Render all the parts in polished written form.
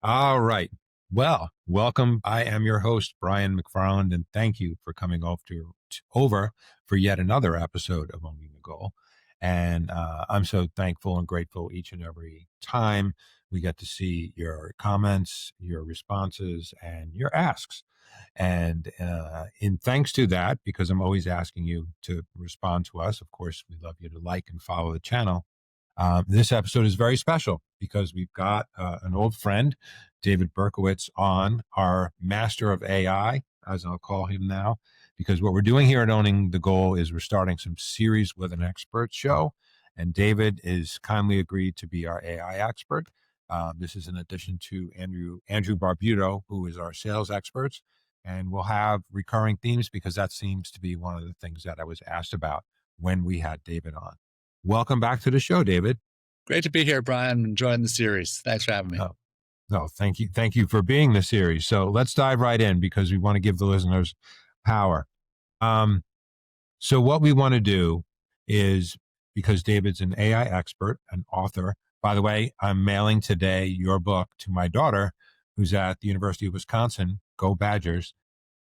All right. Well, welcome. I am your host, Brian McFarland, and thank you for coming over for yet another episode of Owning the Goal. And I'm so thankful and grateful each and every time we get to see your comments, your responses, and your asks. And in thanks to that, because I'm always asking you to respond to us, of course, we love you to like and follow the channel. This episode is very special because we've got an old friend, David Berkowitz, on, our master of AI, as I'll call him now, because what we're doing here at Owning the Goal is we're starting some series with an expert show, and David is kindly agreed to be our AI expert. This is in addition to Andrew Barbuto, who is our sales expert, and we'll have recurring themes because that seems to be one of the things that I was asked about when we had David on. Welcome back to the show, David. Great to be here, Brian. I'm enjoying the series. Thanks for having me. No, thank you. Thank you for being the series. So let's dive right in because we want to give the listeners power. So what we want to do is, because David's an AI expert, an author. By the way, I'm mailing today your book to my daughter, who's at the University of Wisconsin. Go Badgers.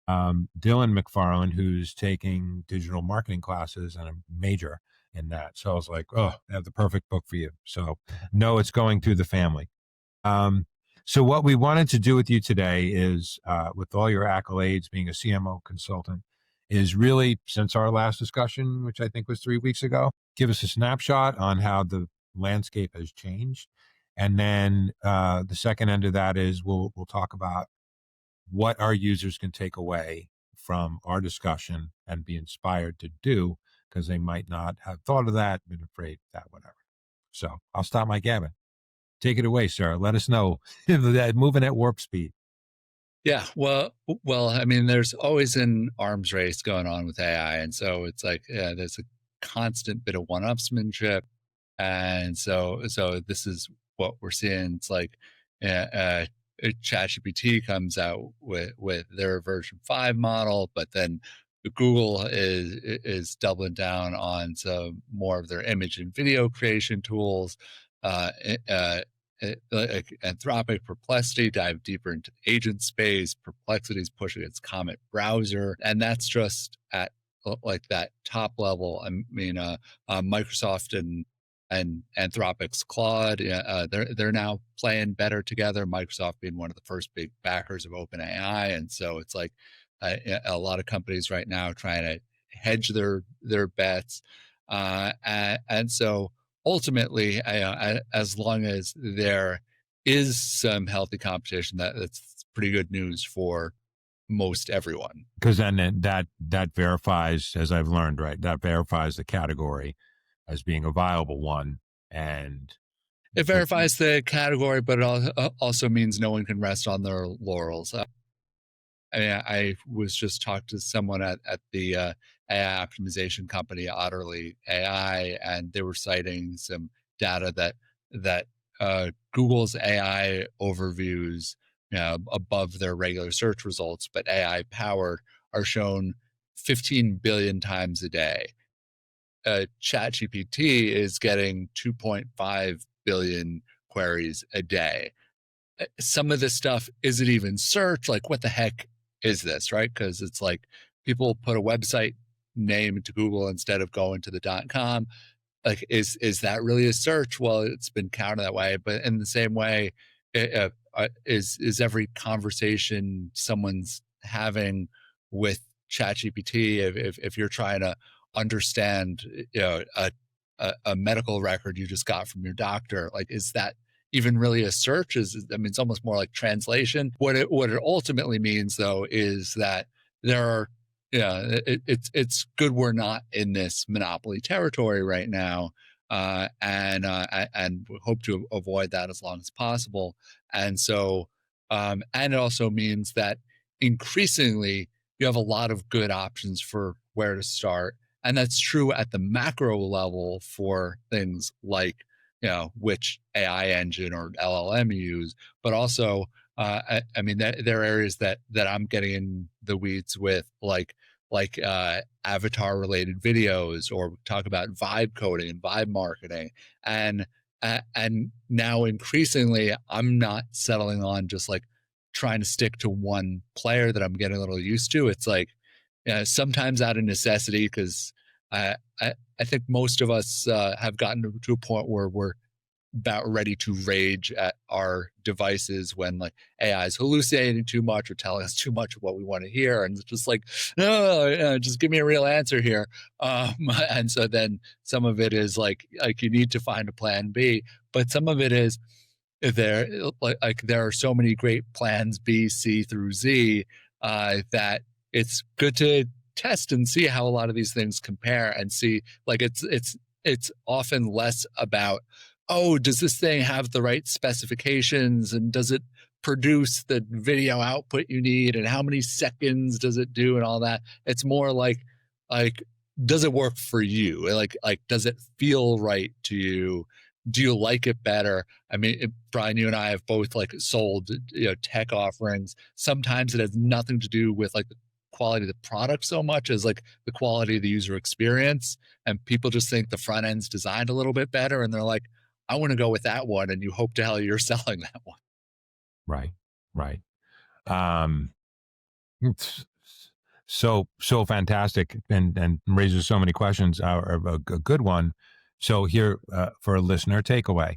Dylan McFarland, who's taking digital marketing classes and a major in that. So I was like, oh, I have the perfect book for you. So no, it's going through the family. So what we wanted to do with you today is, with all your accolades, being a CMO consultant, is really, since our last discussion, which I think was 3 weeks ago, give us a snapshot on how the landscape has changed. And then the second end of that is we'll talk about what our users can take away from our discussion and be inspired to do, because they might not have thought of that, been afraid of that, whatever. So I'll stop my gabbing. Take it away, sir. Let us know. Moving at warp speed. Yeah, well, I mean, there's always an arms race going on with AI, and so it's like, there's a constant bit of one-upsmanship, and so this is what we're seeing. It's like, ChatGPT comes out with their version 5 model, but then Google is doubling down on some more of their image and video creation tools. Like Anthropic, Perplexity dive deeper into agent space. Perplexity is pushing its Comet browser, and that's just at like that top level. I mean, Microsoft and Anthropic's Claude, they're now playing better together. Microsoft being one of the first big backers of OpenAI, and so it's like a lot of companies right now trying to hedge their bets, and so ultimately, as long as there is some healthy competition, that's pretty good news for most everyone. Because then that verifies, as I've learned, right, that verifies the category as being a viable one. And it verifies the category, but it also means no one can rest on their laurels. I was just talking to someone at the AI optimization company, Otterly AI, and they were citing some data that Google's AI overviews, above their regular search results, but AI powered, are shown 15 billion times a day. ChatGPT is getting 2.5 billion queries a day. Some of this stuff isn't even search. Like, what the heck is this, right? Because it's like people put a website name into Google instead of going to the .com. Like, is that really a search? Well, it's been counted that way, but in the same way, is every conversation someone's having with ChatGPT, if you're trying to understand, a medical record you just got from your doctor, like, is that even really a search? It's almost more like translation. What it ultimately means, though, is that there are, it's good we're not in this monopoly territory right now, and we hope to avoid that as long as possible. And so, and it also means that increasingly you have a lot of good options for where to start, and that's true at the macro level for things like, which AI engine or LLM you use, but also, I mean, there are areas that I'm getting in the weeds with, like avatar related videos, or talk about vibe coding and vibe marketing. And And now increasingly, I'm not settling on just like trying to stick to one player that I'm getting a little used to. It's like sometimes out of necessity, because I think most of us have gotten to a point where we're about ready to rage at our devices when like AI is hallucinating too much or telling us too much of what we want to hear, and it's just like, no, just give me a real answer here. And so then some of it is like you need to find a plan B, but some of it is there like there are so many great plans B, C through Z that it's good to test and see how a lot of these things compare and see like it's often less about, oh, does this thing have the right specifications and does it produce the video output you need and how many seconds does it do and all that. It's more like does it work for you? Like does it feel right to you? Do you like it better? I mean, Brian, you and I have both like sold tech offerings. Sometimes it has nothing to do with like the quality of the product so much as like the quality of the user experience, and people just think the front end's designed a little bit better and they're like, I want to go with that one, and you hope to hell you're selling that one. Right. Right. It's so fantastic and raises so many questions. A good one. So here for a listener takeaway,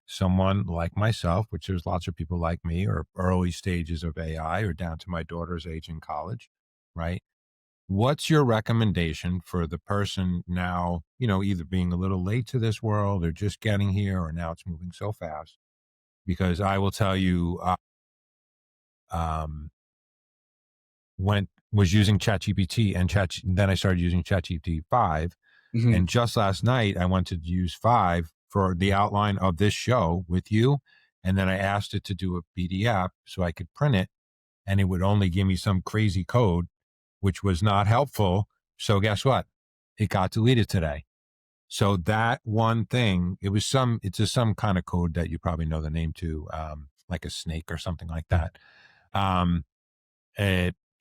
someone like myself, which there's lots of people like me, or early stages of AI, or down to my daughter's age in college, right? What's your recommendation for the person now, either being a little late to this world or just getting here, or now it's moving so fast? Because I will tell you, was using ChatGPT then I started using ChatGPT 5. Mm-hmm. And just last night I wanted to use 5 for the outline of this show with you. And then I asked it to do a PDF so I could print it, and it would only give me some crazy code, which was not helpful. So guess what? It got deleted today. So that one thing, it's some kind of code that you probably know the name to, like a snake or something like that.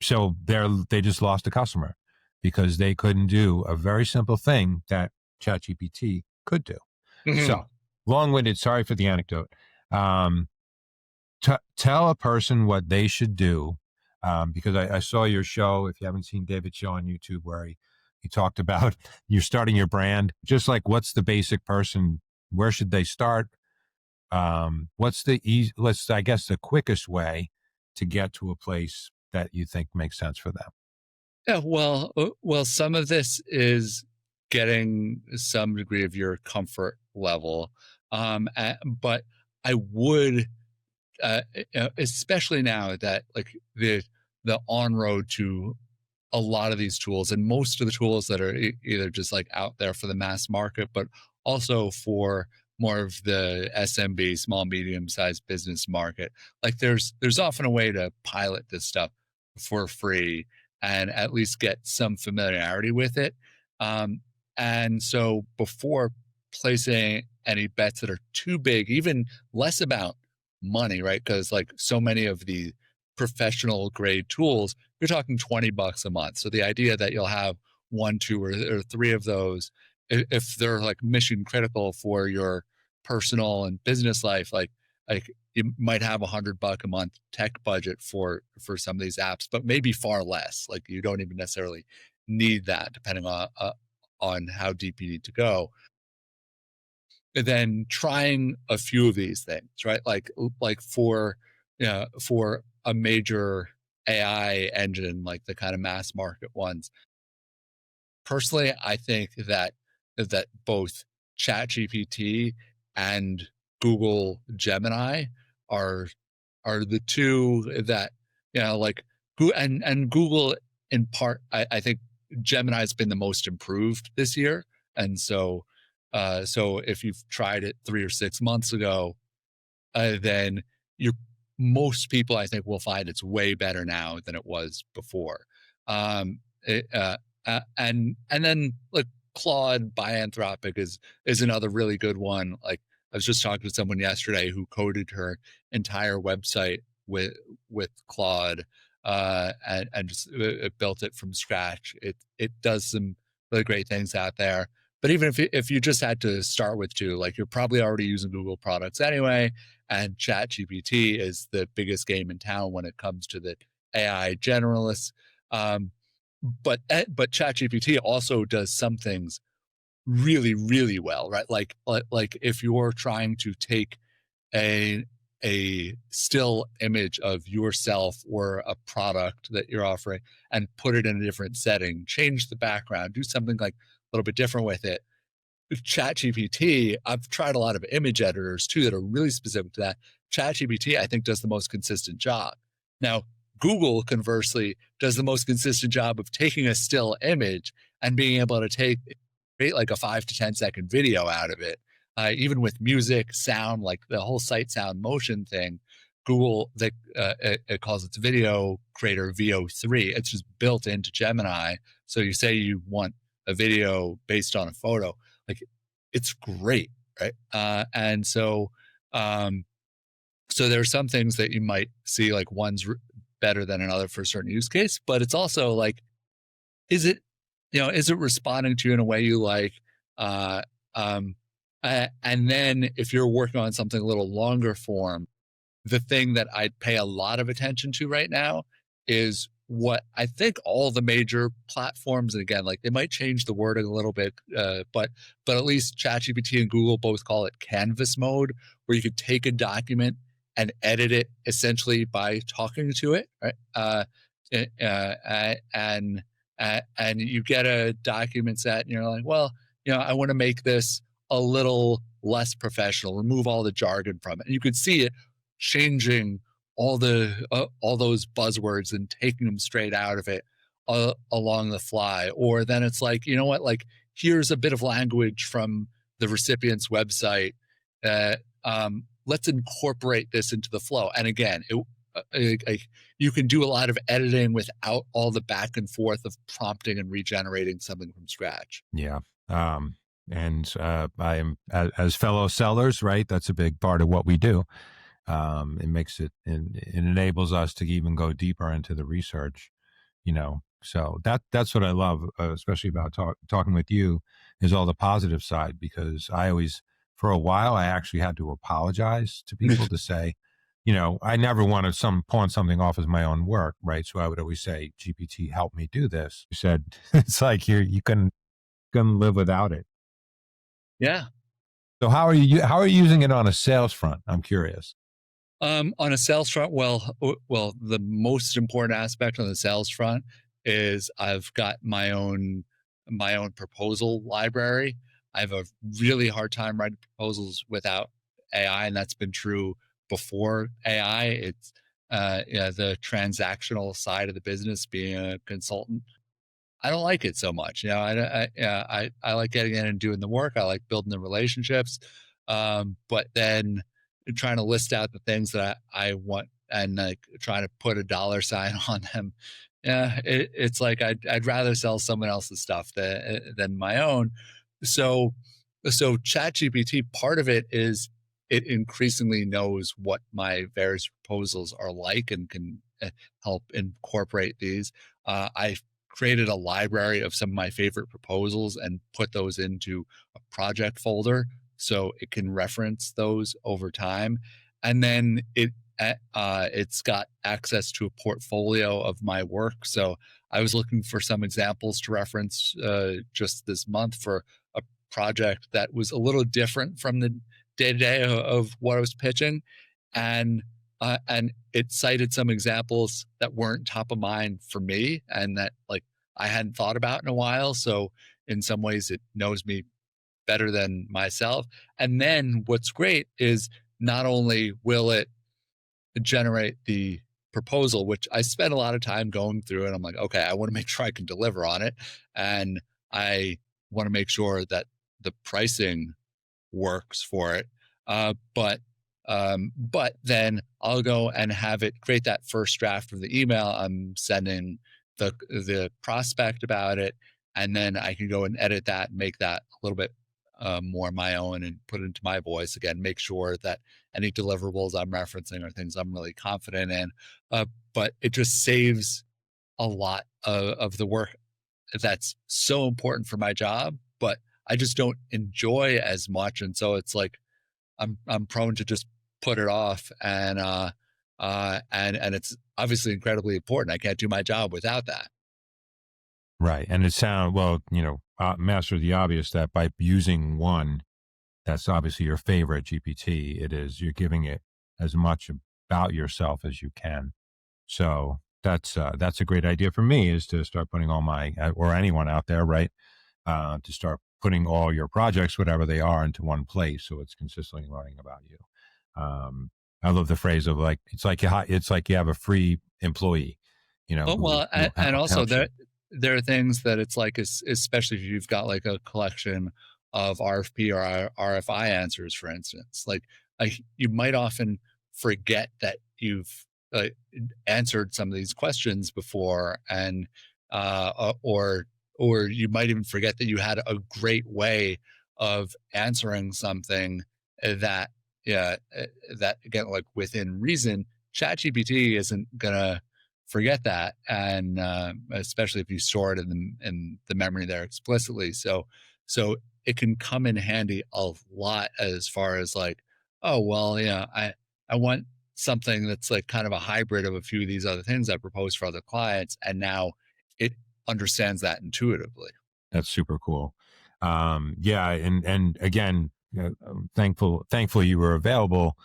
So they just lost a customer because they couldn't do a very simple thing that ChatGPT could do. Mm-hmm. So long-winded, sorry for the anecdote. Tell a person what they should do, because I saw your show, if you haven't seen David's show on YouTube, where he talked about you're starting your brand, just like what's the basic person, where should they start? What's the quickest way to get to a place that you think makes sense for them? Yeah, well, some of this is getting some degree of your comfort level, but I would, especially now that like the on road to a lot of these tools, and most of the tools that are either just like out there for the mass market, but also for more of the SMB, small, medium-sized business market. Like there's often a way to pilot this stuff for free and at least get some familiarity with it. And so before placing any bets that are too big, even less about money, right? Because like so many of the professional grade tools, you're talking $20 a month. So the idea that you'll have 1, 2, or 3 of those, if they're like mission critical for your personal and business life, like you might have $100 a month tech budget for some of these apps, but maybe far less. Like you don't even necessarily need that, depending on how deep you need to go. And then trying a few of these things, right? Like for a major AI engine, like the kind of mass market ones. Personally, I think that both ChatGPT and Google Gemini are the two that like and Google in part. I think Gemini has been the most improved this year, and so if you've tried it 3 or 6 months ago, then most people I think will find it's way better now than it was before. And then like Claude by Anthropic is another really good one. Like I was just talking to someone yesterday who coded her entire website with Claude, and just built it from scratch. It does some really great things out there. But even if you just had to start with two, like you're probably already using Google products anyway, and ChatGPT is the biggest game in town when it comes to the AI generalists. Um, but ChatGPT also does some things really, really well, right? Like if you're trying to take a a still image of yourself or a product that you're offering and put it in a different setting, change the background, do something like a little bit different with it. ChatGPT, I've tried a lot of image editors too that are really specific to that. ChatGPT, I think, does the most consistent job. Now, Google, conversely, does the most consistent job of taking a still image and being able to create like a 5 to 10 second video out of it. Even with music, sound, like the whole sight, sound, motion thing, Google, it calls its video creator VO3. It's just built into Gemini. So you say you want a video based on a photo, like it's great, right? And so, so there are some things that you might see like one's better than another for a certain use case, but it's also like, is it, is it responding to you in a way you like? Uh, um, and then if you're working on something a little longer form, the thing that I'd pay a lot of attention to right now is what I think all the major platforms, and again, like they might change the wording a little bit, but at least ChatGPT and Google both call it canvas mode, where you could take a document and edit it essentially by talking to it, right? And you get a document set, and you're like, well, I want to make this a little less professional, remove all the jargon from it, and you could see it changing all those buzzwords and taking them straight out of it along the fly. Or then it's like, you know what, like here's a bit of language from the recipient's website. Let's incorporate this into the flow. And again, you can do a lot of editing without all the back and forth of prompting and regenerating something from scratch. Yeah. And I am, as fellow sellers, right? That's a big part of what we do. It makes it enables us to even go deeper into the research, so that's what I love, especially about talking with you, is all the positive side, because I always, for a while, I actually had to apologize to people to say, I never wanted pawn something off as my own work, right? So I would always say, GPT, help me do this. You said, it's like you couldn't live without it. Yeah. So how are you using it on a sales front? I'm curious. On a sales front, well, the most important aspect on the sales front is I've got my own proposal library. I have a really hard time writing proposals without AI, and that's been true before AI. It's the transactional side of the business, being a consultant, I don't like it so much. I like getting in and doing the work. I like building the relationships. But then trying to list out the things that I want and like trying to put a dollar sign on them. Yeah, it's like I'd rather sell someone else's stuff than my own. So ChatGPT, part of it is it increasingly knows what my various proposals are like and can help incorporate these. I've created a library of some of my favorite proposals and put those into a project folder so it can reference those over time. And then it's got access to a portfolio of my work. So I was looking for some examples to reference just this month for a project that was a little different from the day-to-day of what I was pitching. And it cited some examples that weren't top of mind for me and that like I hadn't thought about in a while. So in some ways it knows me better than myself. And then what's great is not only will it generate the proposal, which I spent a lot of time going through, and I'm like, okay, I want to make sure I can deliver on it. And I want to make sure that the pricing works for it. But then I'll go and have it create that first draft of the email I'm sending the prospect about it, and then I can go and edit that and make that a little bit more my own and put it into my voice again. Make sure that any deliverables I'm referencing are things I'm really confident in. But it just saves a lot of the work that's so important for my job, but I just don't enjoy as much. And so it's like I'm prone to just put it off, and it's obviously incredibly important. I can't do my job without that. Right. And it sound well, master the obvious that by using one, that's obviously your favorite GPT. It is, you're giving it as much about yourself as you can. So that's a great idea for me, is to start putting all my, or anyone out there, right? To start putting all your projects, whatever they are, into one place, so it's consistently learning about you. I love the phrase of like, it's like you have a free employee, Oh, who well, and also helps you. there are things that it's like, especially if you've got like a collection of RFP or RFI answers, for instance, like you might often forget that you've answered some of these questions before, and or you might even forget that you had a great way of answering something that, yeah, that again, like within reason, ChatGPT isn't gonna forget that, and especially if you store it in the memory there explicitly. So it can come in handy a lot, as far as like, oh well, yeah, I want something that's like kind of a hybrid of a few of these other things I propose for other clients, and now it understands that intuitively. That's super cool. Yeah, and again, thankful you were available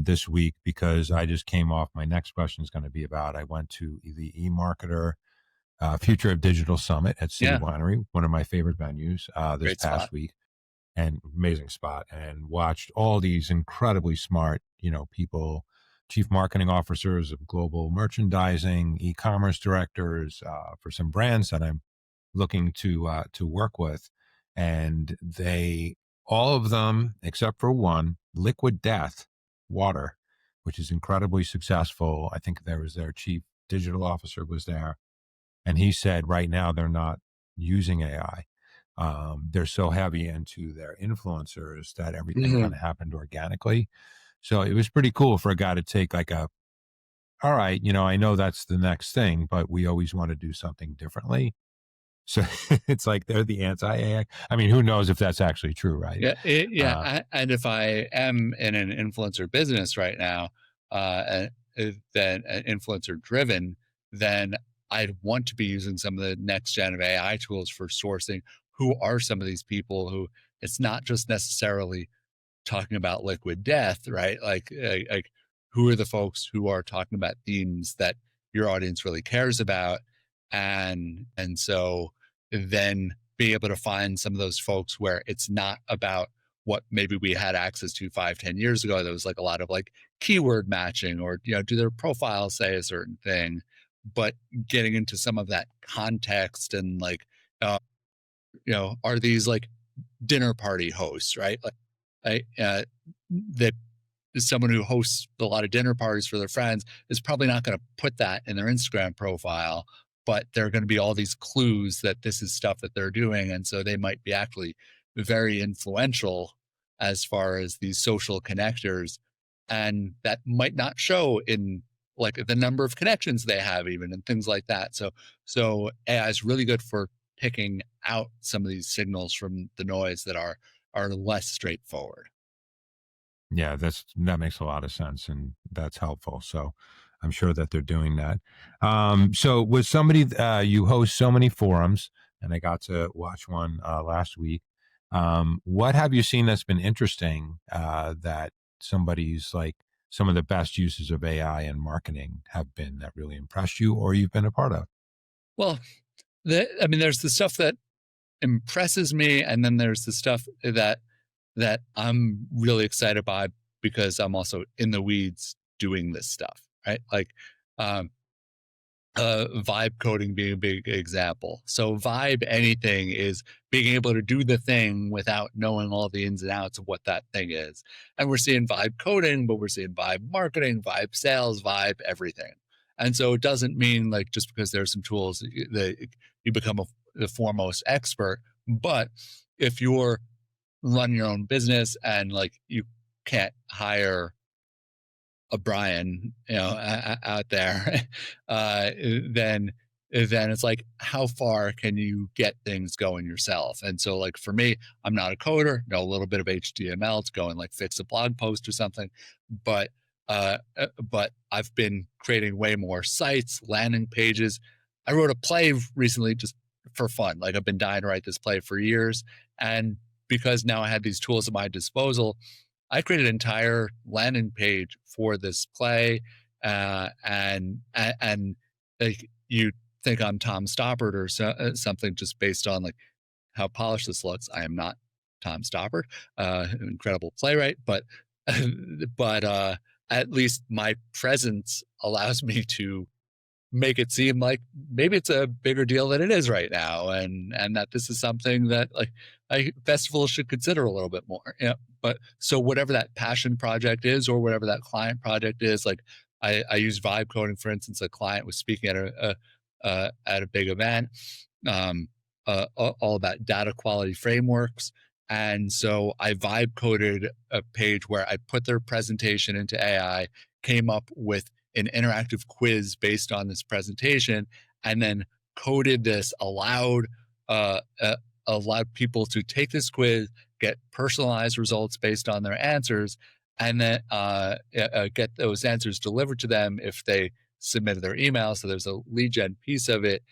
this week, because I just came off. My next question is going to be about, I went to the eMarketer Future of Digital Summit at City Yeah, Winery, one of my favorite venues, this great spot. past week, and amazing spot, and watched all these incredibly smart, people, chief marketing officers of global merchandising, e-commerce directors for some brands that I'm looking to work with, and they, all of them except for one, Liquid Death Water, which is incredibly successful. I think there was their chief digital officer was there, and he said right now they're not using AI. They're so heavy into their influencers that everything Hmm. kind of happened organically. So it was pretty cool for a guy to take like all right, I know that's the next thing, but we always want to do something differently. So it's like they're the anti-AI. I mean, who knows if that's actually true, right? Yeah, Uh, and if I am in an influencer business right now, then influencer driven, then I'd want to be using some of the next gen of AI tools for sourcing who are some of these people who, it's not just necessarily talking about liquid death, right? Like who are the folks who are talking about themes that your audience really cares about, and so then be able to find some of those folks where it's not about what maybe we had access to 5, 10 years ago. There was like a lot of like keyword matching, or do their profiles say a certain thing, but getting into some of that context, and like, uh, are these like dinner party hosts, right? Like, that someone who hosts a lot of dinner parties for their friends is probably not going to put that in their Instagram profile, but there are going to be all these clues that this is stuff that they're doing. And so they might be actually very influential as far as these social connectors. And that might not show in like the number of connections they have, even, and things like that. So AI is really good for picking out some of these signals from the noise that are less straightforward. yeah, that makes a lot of sense, and that's helpful. So I'm sure that they're doing that. So with somebody, you host so many forums, and I got to watch one last week. What have you seen that's been interesting, that somebody's like, some of the best uses of AI in marketing have been, that really impressed you or you've been a part of? Well, I mean, there's the stuff that impresses me, and then there's the stuff that I'm really excited by because I'm also in the weeds doing this stuff, right? Like, um, vibe coding being a big example. So vibe anything is being able to do the thing without knowing all the ins and outs of what that thing is. And we're seeing vibe coding, but we're seeing vibe marketing, vibe sales, vibe everything. And so it doesn't mean like just because there's some tools that you become the foremost expert. But if you're running your own business and like you can't hire a Brian, out there, then then it's like, how far can you get things going yourself? And so, like for me, I'm not a coder, know a little bit of HTML to go and like fix a blog post or something, but I've been creating way more sites, landing pages. I wrote a play recently just for fun. Like I've been dying to write this play for years, and because now I had these tools at my disposal, I created an entire landing page for this play, and like you think I'm Tom Stoppard or something just based on like how polished this looks. I am not Tom Stoppard, an incredible playwright, but but at least my presence allows me to make it seem like maybe it's a bigger deal than it is right now, and that this is something that like festivals should consider a little bit more. Yeah. But so whatever that passion project is, or whatever that client project is, like I use vibe coding, for instance. A client was speaking at a big event, um, all about data quality frameworks. And so I vibe coded a page where I put their presentation into AI, came up with an interactive quiz based on this presentation, and then coded this, allowed people to take this quiz, get personalized results based on their answers, and then get those answers delivered to them if they submitted their email. So there's a lead gen piece of it.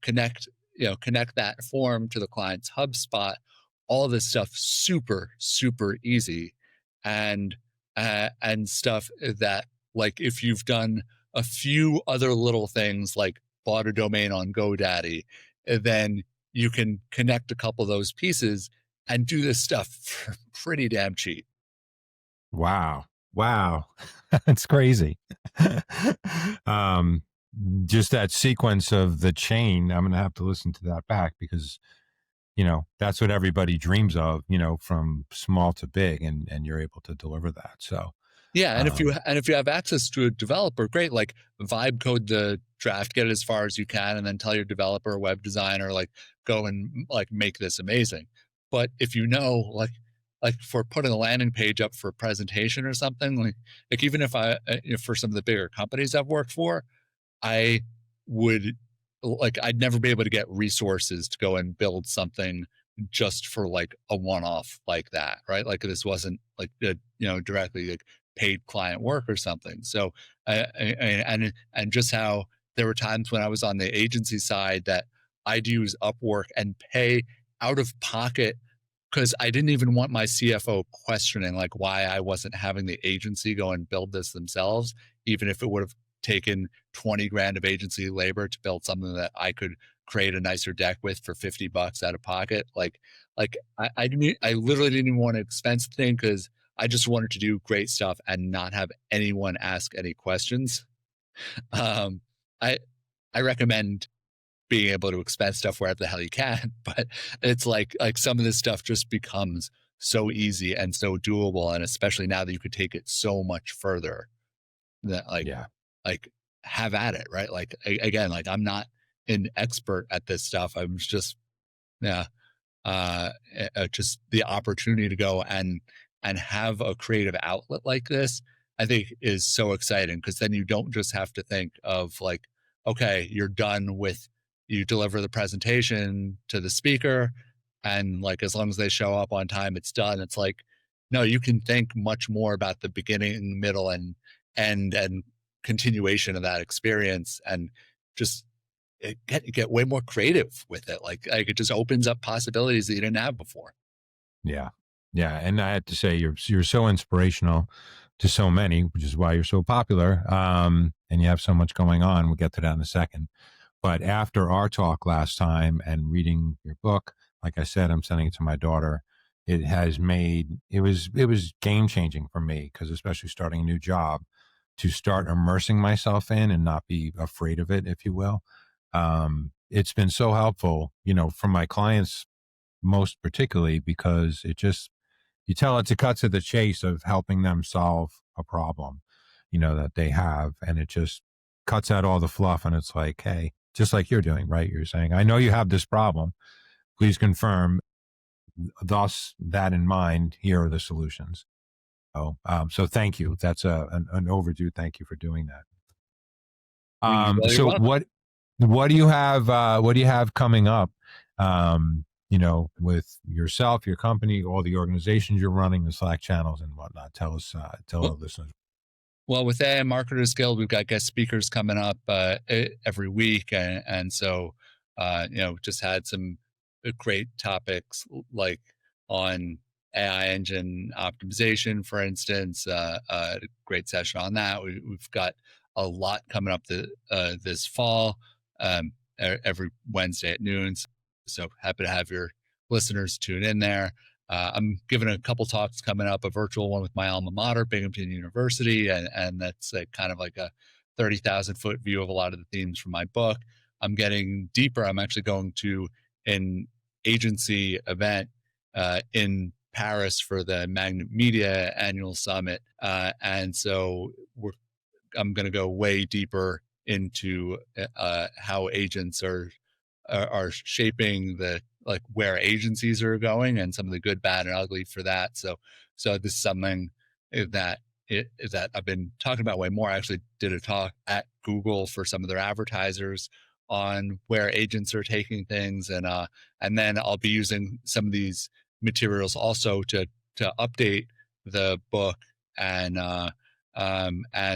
Connect that form to the client's HubSpot. All this stuff super easy, and stuff that, like, if you've done a few other little things like bought a domain on GoDaddy, then you can connect a couple of those pieces and do this stuff for pretty damn cheap. Wow. Wow. That's crazy. um, just that sequence of the chain, I'm going to have to listen to that back because, that's what everybody dreams of, from small to big, and you're able to deliver that. So, Yeah, and if you have access to a developer, great. Like vibe code the draft, get it as far as you can, and then tell your developer or web designer, like, go and like make this amazing. But if like for putting a landing page up for a presentation or something, like even if for some of the bigger companies I've worked for, I would I'd never be able to get resources to go and build something just for like a one-off like that, right? Like this wasn't like directly like paid client work or something. So and just how there were times when I was on the agency side that I'd use Upwork and pay out of pocket because I didn't even want my CFO questioning like why I wasn't having the agency go and build this themselves, even if it would have taken 20 grand of agency labor to build something that I could create a nicer deck with for $50 out of pocket. I literally didn't even want to expense the thing because I just wanted to do great stuff and not have anyone ask any questions. Um, I I recommend being able to expense stuff wherever the hell you can, but it's like some of this stuff just becomes so easy and so doable, and especially now that you could take it so much further, that yeah. like have at it, right? Like again, like I'm not an expert at this stuff. I'm just yeah, just the opportunity to go and have a creative outlet like this, I think is so exciting, because then you don't just have to think of like, okay, you're done with, you deliver the presentation to the speaker, and like as long as they show up on time, it's done. It's like, no, you can think much more about the beginning, middle, and continuation of that experience, and just get way more creative with it. Like it just opens up possibilities that you didn't have before. Yeah. Yeah. And I had to say, you're so inspirational to so many, which is why you're so popular. And you have so much going on. We'll get to that in a second. But after our talk last time and reading your book, like I said, I'm sending it to my daughter. It was game changing for me, because especially starting a new job, to start immersing myself in and not be afraid of it, if you will. It's been so helpful, for my clients, most particularly, because you tell it to cut to the chase of helping them solve a problem, that they have. And it just cuts out all the fluff. And it's like, hey, just like you're doing, right? You're saying, I know you have this problem. Please confirm. Thus, that in mind, here are the solutions. So thank you. That's an overdue thank you for doing that. Well, you're So welcome. What do you have? What do you have coming up? With yourself, your company, all the organizations you're running, the Slack channels and whatnot. Tell us, tell our Well, listeners. well, with AI Marketers Guild, we've got guest speakers coming up every week, and so just had some great topics like on AI engine optimization, for instance. A great session on that. We've got a lot coming up this fall, every Wednesday at noon. So happy to have your listeners tune in there. I'm giving a couple talks coming up, a virtual one with my alma mater, Binghamton University, and that's kind of like a 30,000 foot view of a lot of the themes from my book. I'm getting deeper. I'm actually going to an agency event in Paris for the Magnet Media Annual Summit, and so I'm going to go way deeper into how agents are shaping the like where agencies are going and some of the good, bad, and ugly for that. So this is something that that I've been talking about way more. I actually did a talk at Google for some of their advertisers on where agents are taking things, and then I'll be using some of these materials also to update the book and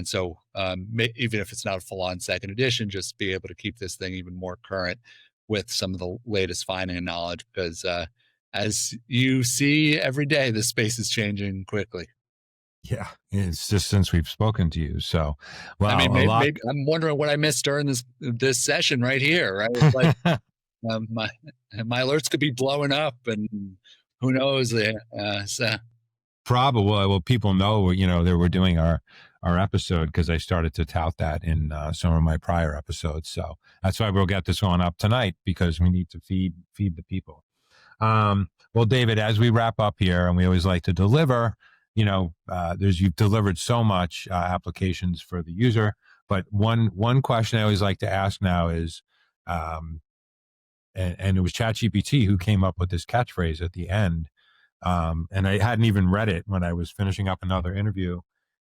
so even if it's not a full-on second edition, just be able to keep this thing even more current with some of the latest finding and knowledge, because as you see every day, the space is changing quickly. Yeah, it's just since we've spoken to you. So, well, I mean, a lot. maybe I'm wondering what I missed during this session right here. Right, it's like my alerts could be blowing up, and who knows? So Probably. Well, people know, that we're doing our episode because I started to tout that in some of my prior episodes. So that's why we'll get this one up tonight, because we need to feed the people. Well, David, as we wrap up here, and we always like to deliver, you've delivered so much applications for the user, but one question I always like to ask now is, and it was ChatGPT who came up with this catchphrase at the end. And I hadn't even read it when I was finishing up another interview.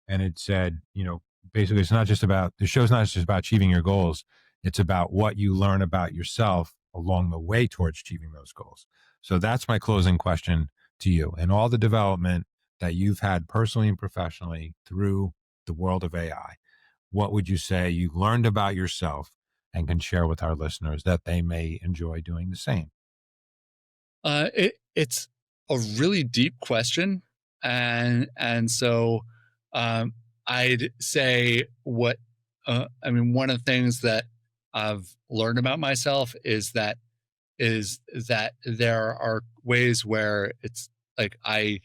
And it said, basically the show's not just about achieving your goals. It's about what you learn about yourself along the way towards achieving those goals. So that's my closing question to you, and all the development that you've had personally and professionally through the world of AI. What would you say you learned about yourself and can share with our listeners that they may enjoy doing the same? It's a really deep question, and so I'd say one of the things that I've learned about myself is that there are ways where it's like I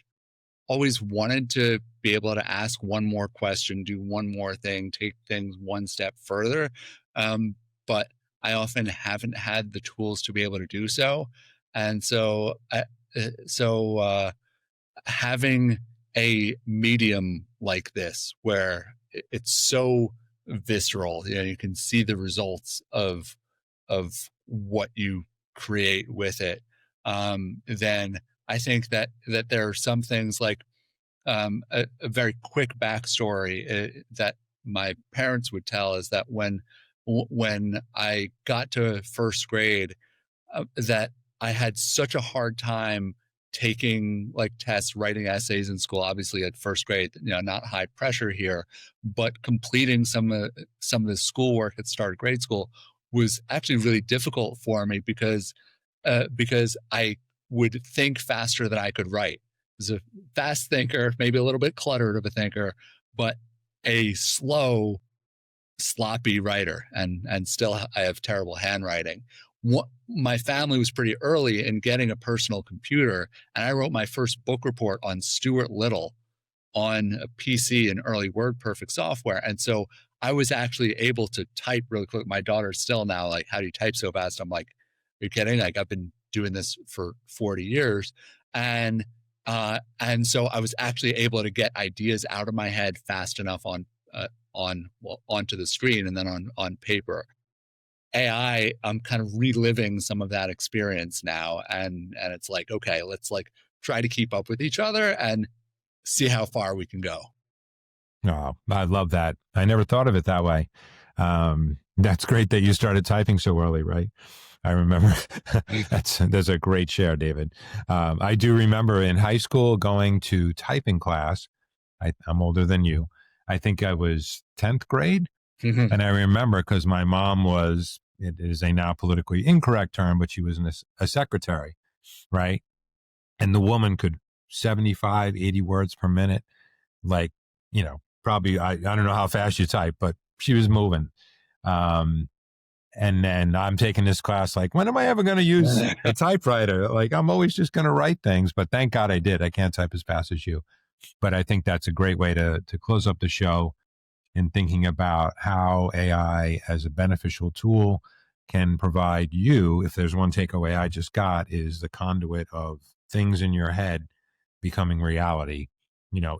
always wanted to be able to ask one more question, do one more thing, take things one step further, but I often haven't had the tools to be able to do so, and so having a medium like this where it's so visceral, you can see the results of what you create with it, then I think that there are some things like a very quick backstory that my parents would tell is that when I got to first grade, that I had such a hard time taking like tests, writing essays in school. Obviously, at first grade, not high pressure here, but completing some of the schoolwork at start of grade school was actually really difficult for me because I would think faster than I could write. I was a fast thinker, maybe a little bit cluttered of a thinker, but a slow, sloppy writer, and still I have terrible handwriting. My family was pretty early in getting a personal computer, and I wrote my first book report on Stuart Little on a PC in early WordPerfect software. And so I was actually able to type really quick. My daughter's still now like, how do you type so fast? I'm like, are you kidding? Like, I've been doing this for 40 years. And so I was actually able to get ideas out of my head fast enough onto the screen and then on paper. AI, I'm kind of reliving some of that experience now, and it's like, okay, let's like try to keep up with each other and see how far we can go. Oh, I love that. I never thought of it that way. That's great that you started typing so early, right? I remember that's a great share, David. I do remember in high school going to typing class. I'm older than you. I think I was 10th grade. And I remember because my mom was, it is a now politically incorrect term, but she was a secretary, right? And the woman could 75, 80 words per minute. Like, probably, I don't know how fast you type, but she was moving. And then I'm taking this class, like, when am I ever going to use a typewriter? Like, I'm always just going to write things, but thank God I did. I can't type as fast as you. But I think that's a great way to close up the show in thinking about how AI as a beneficial tool can provide you. If there's one takeaway I just got, is the conduit of things in your head becoming reality,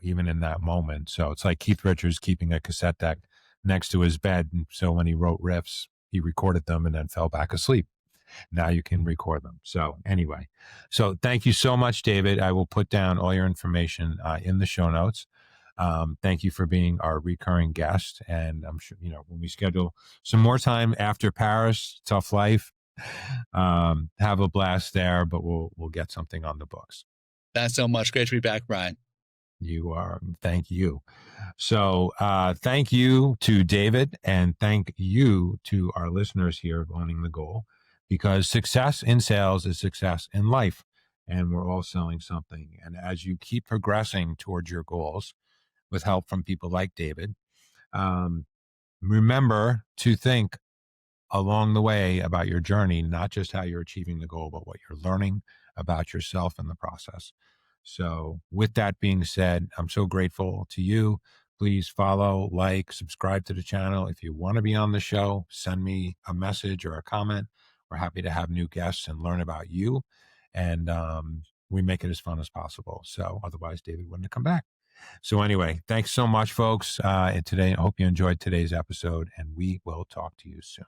even in that moment. So it's like Keith Richards keeping a cassette deck next to his bed. And so when he wrote riffs, he recorded them and then fell back asleep. Now you can record them. So anyway, so thank you so much, David. I will put down all your information in the show notes. Thank you for being our recurring guest. And I'm sure, when we schedule some more time after Paris, Tough Life, have a blast there, but we'll get something on the books. Thanks so much. Great to be back, Brian. Thank you. So thank you to David, and thank you to our listeners here of Owning the Goal, because success in sales is success in life, and we're all selling something. And as you keep progressing towards your goals with help from people like David, remember to think along the way about your journey, not just how you're achieving the goal, but what you're learning about yourself in the process. So with that being said, I'm so grateful to you. Please follow, like, subscribe to the channel. If you want to be on the show, send me a message or a comment. We're happy to have new guests and learn about you. And we make it as fun as possible. So otherwise, David wouldn't have come back. So anyway, thanks so much, folks. And I hope you enjoyed today's episode, and we will talk to you soon.